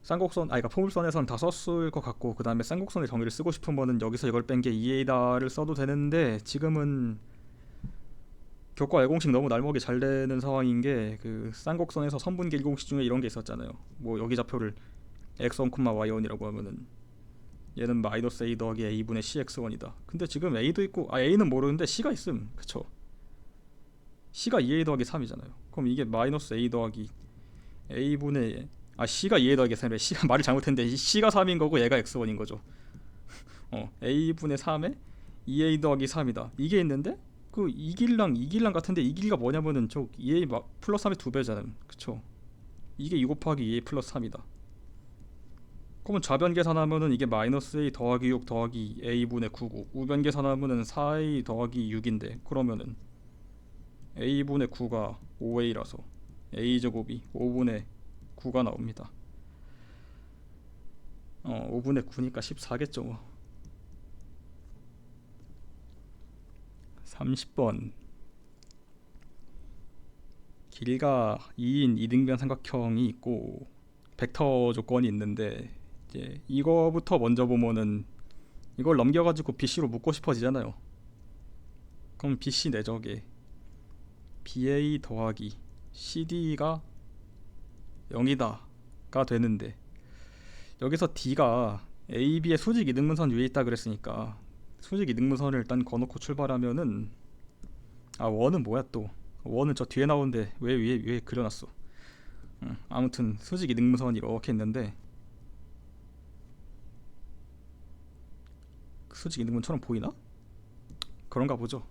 쌍곡선 그러니까 포물선에서는 다 썼을 것 같고 그 다음에 쌍곡선의 정의를 쓰고 싶으면은 여기서 이걸 뺀 게 2a다를 써도 되는데 지금은 교과 L공식 너무 날먹이 잘 되는 상황인 게 그 쌍곡선에서 선분 길이 공식 중에 이런 게 있었잖아요. 뭐 여기 좌표를 x1, y1이라고 하면은 얘는 마이너스 a 더하기 a분의 cx1이다. 근데 지금 a도 있고 a는 모르는데 c가 있음. 그쵸? c가 2a 더하기 3이잖아요. 그럼 이게 마이너스 a 더하기 a분의 c가 2a 더하기 3이래. c가 말을 잘못했는데 이 c가 3인 거고 얘가 x1인 거죠. a분의 3에 2a 더하기 3이다. 이게 있는데 그 이 길랑 같은데 이 길이가 뭐냐면은 저 2a 플러스 3의 2배잖아요. 그쵸? 이게 2 곱하기 2a 플러스 3이다. 그러면 좌변 계산하면은 이게 마이너스 a 더하기 6 더하기 a분의 9고 우변 계산하면은 4a 더하기 6인데 그러면은 a분의 9가 5a라서 a제곱이 5분의 9가 나옵니다. 5분의 9니까 14겠죠 뭐. 30번 길이가 2인 이등변 삼각형이 있고 벡터 조건이 있는데 이제 이거부터 먼저 보면은 이걸 넘겨가지고 BC로 묶고 싶어지잖아요. 그럼 BC 내적에 BA 더하기 CD가 0이다가 되는데 여기서 D가 AB의 수직 이등분선 위에 있다 그랬으니까 수직 이등분선을 일단 거놓고 출발하면은 원은 뭐야 또 원은 저 뒤에 나오는데 왜 위에 그려놨어. 아무튼 수직 이등분선이 이렇게 있는데 수직 이등분처럼 보이나? 그런가 보죠.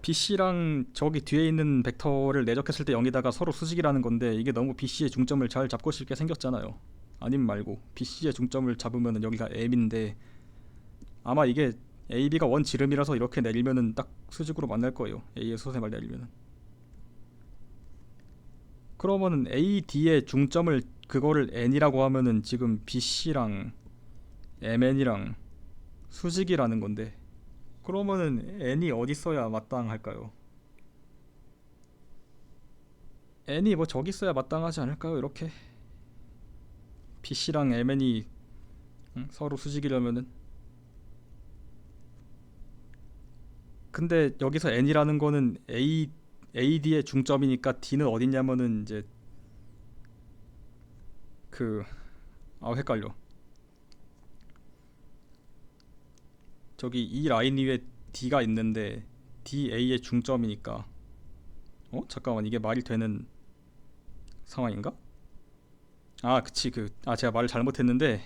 BC랑 저기 뒤에 있는 벡터를 내적했을 때 0이다가 서로 수직이라는 건데 이게 너무 BC의 중점을 잘 잡고 싶게 생겼잖아요. 아님 말고 BC의 중점을 잡으면 여기가 M인데 아마 이게 AB가 원 지름이라서 이렇게 내리면은 딱 수직으로 만날 거예요. A의 수선을 내리면은. 그러면은 AD의 중점을 그거를 N이라고 하면은 지금 BC랑 MN이랑 수직이라는 건데 그러면은 n이 어디 있어야 마땅할까요? n이 뭐 저기 있어야 마땅하지 않을까요? 이렇게 BC랑 MN이 서로 수직이려면은. 근데 여기서 n이라는 거는 AD의 중점이니까 D는 어딨냐면은 이제 헷갈려. 저기 이 라인 위에 D가 있는데 DA의 중점이니까 잠깐만 이게 말이 되는 상황인가? 그치 제가 말을 잘못했는데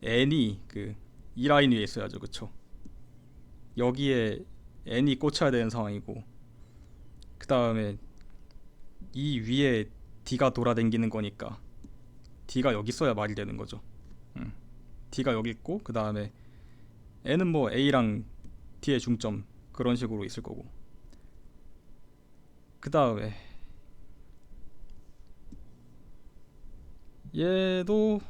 n이 이 라인 위에 있어야죠. 그쵸? 여기에 n이 꽂혀야 되는 상황이고 그 다음에 이 위에 D가 돌아다니는 거니까 D가 여기 있어야 말이 되는 거죠. D가 여기 있고 그 다음에 n은 뭐 A랑 D의 중점 그런 식으로 있을 거고 그 다음에 얘도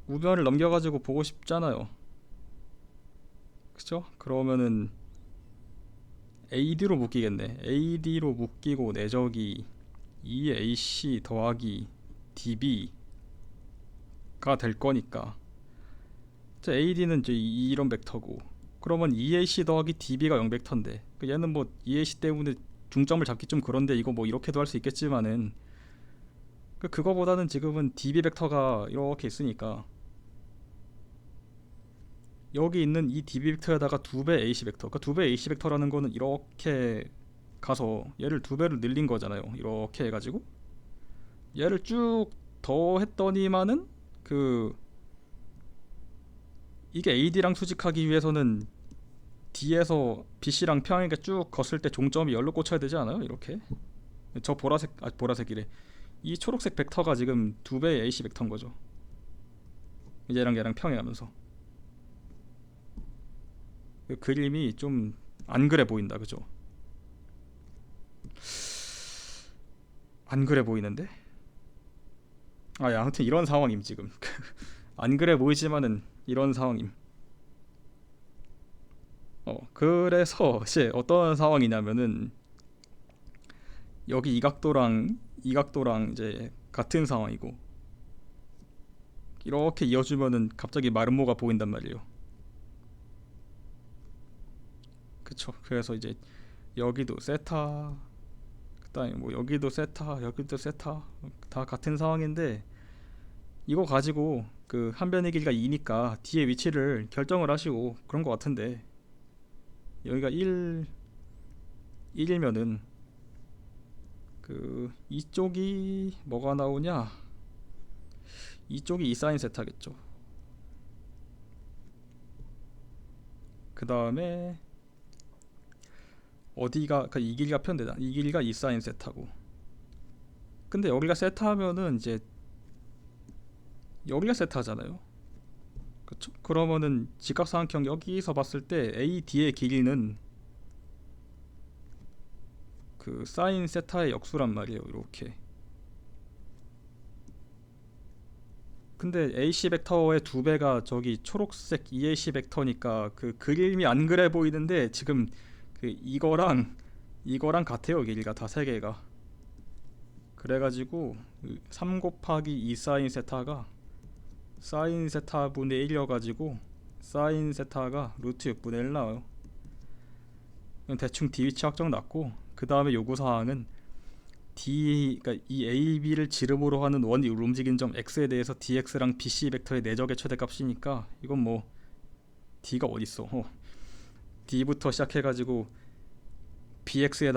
우변을 넘겨가지고 보고 싶잖아요. 그쵸? 그러면은 AD로 묶이겠네. AD로 묶이고 내적이 2AC 더하기 DB가 될 거니까 AD는 이제 이런 벡터고 그러면 2AC 더하기 DB가 0벡터인데 얘는 뭐 2AC 때문에 중점을 잡기 좀 그런데 이거 뭐 이렇게도 할 수 있겠지만은 그거보다는 지금은 DB 벡터가 이렇게 있으니까 여기 있는 이 DB 벡터에다가 2배 AC 벡터 2배 AC 벡터라는 거는 이렇게 가서 얘를 2배를 늘린 거잖아요. 이렇게 해가지고 얘를 쭉 더했더니만은 이게 AD랑 수직하기 위해서는 D에서 BC랑 평행하게 쭉 걷을 때 종점이 열로 꽂혀야 되지 않아요? 이렇게 저 보라색, 보라색이래. 이 초록색 벡터가 지금 두 배의 AC 벡터인 거죠. 얘랑 얘랑 평행하면서 그 그림이 좀 안 그래 보인다, 그죠? 안 그래 보이는데? 아, 야, 아무튼 이런 상황임 지금. 안 그래 보이지만은 이런 상황임. 그래서 이제 어떤 상황이냐면은 여기 이 각도랑 이제 같은 상황이고 이렇게 이어주면은 갑자기 마름모가 보인단 말이에요. 그쵸? 그래서 이제 여기도 세타, 그다음에 뭐 여기도 세타, 여기도 세타 다 같은 상황인데 이거 가지고 그 한 변의 길이가 2니까 뒤에 위치를 결정을 하시고 그런 것 같은데 여기가 1이면은 그 이쪽이 뭐가 나오냐? 이쪽이 2 사인 세타겠죠. 그 다음에 어디가 그 이 길이가 편되다. 이 길이가 2 사인 세타고. 근데 여기가 세타하면은 이제 여기가 세타잖아요. 그쵸? 그러면은 직각삼각형 여기서 봤을 때 AD의 길이는 그 사인 세타의 역수란 말이에요. 이렇게. 근데 AC 벡터의 두 배가 저기 초록색 EAC 벡터니까 그 그림이 안 그래 보이는데 지금 그 이거랑 같아요. 길이가 다 세 개가. 그래가지고 3 곱하기 2 사인 세타가 사인 세타 분의 1이어가지고 사인 세타가 루트 6분의 1 나와요. 대충 D 위치 확정 났고 그 다음에 요구사항은 그러니까 이 A, B를 지름으로 하는 원이 움직인 점 X에 대해서 DX랑 BC 벡터의 내적의 최대값이니까 이건 뭐 D가 어딨어. D부터 시작해가지고 BX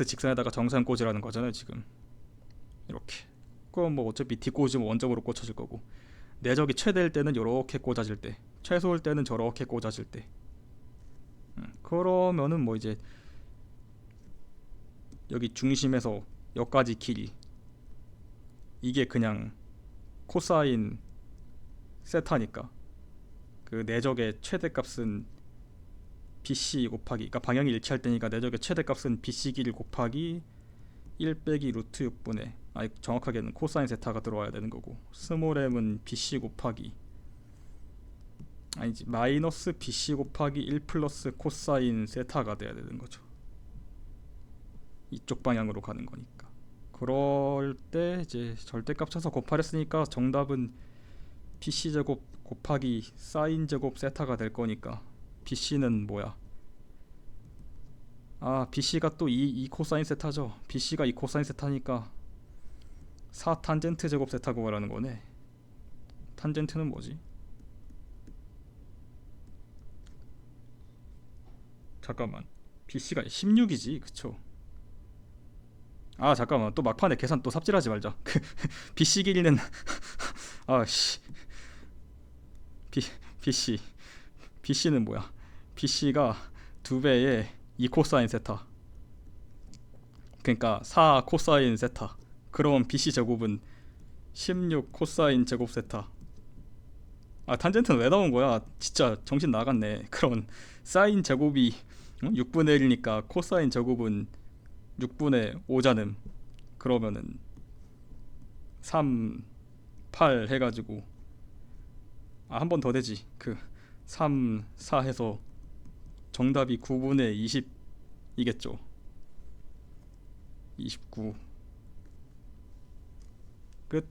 직선에다가 정사형 꽂으라는 거잖아요 지금. 이렇게. 그럼 뭐 어차피 D 꽂으면 원점으로 꽂혀질 거고 내적이 최대일 때는 이렇게 꽂아질 때, 최소일 때는 저렇게 꽂아질 때. 그러면은 뭐 이제 여기 중심에서 여기까지 길이 이게 그냥 코사인 세타니까 그 내적의 최대값은 BC 곱하기, 그러니까 방향이 일치할 때니까 내적의 최대값은 BC 길이 곱하기 1 빼기 루트 6분의, 아니 정확하게는 코사인 세타가 들어와야 되는 거고 스몰 m은 BC 곱하기, 아니지, 마이너스 BC 곱하기 1 플러스 코사인 세타가 돼야 되는 거죠. 이쪽 방향으로 가는 거니까. 그럴 때 이제 절대값 쳐서 곱하랬으니까 정답은 BC 제곱 곱하기 사인 제곱 세타가 될 거니까 BC는 뭐야? 아, BC가 또 2 코사인 세타죠. BC가 2 코사인 세타니까 4 탄젠트 제곱 세타 구하라는 거네. 탄젠트는 뭐지? 잠깐만. BC가 16이지, 그쵸? 아, 잠깐만. 또 막판에 계산 또 삽질하지 말자. 그 BC 길이는 아씨. B BC BC는 뭐야? BC가 두 배의 2 코사인 세타. 그러니까 4 코사인 세타. 그럼 BC 제곱은 16 코사인 제곱 세타. 아, 탄젠트는 왜 나온 거야? 진짜 정신 나갔네. 그러면 사인 제곱이 6분의 1이니까 코사인 제곱은 6분의 5자는, 그러면은 3, 8 해가지고 한 번 더 되지. 그 3, 4 해서 정답이 9분의 20이겠죠. 29. 끝.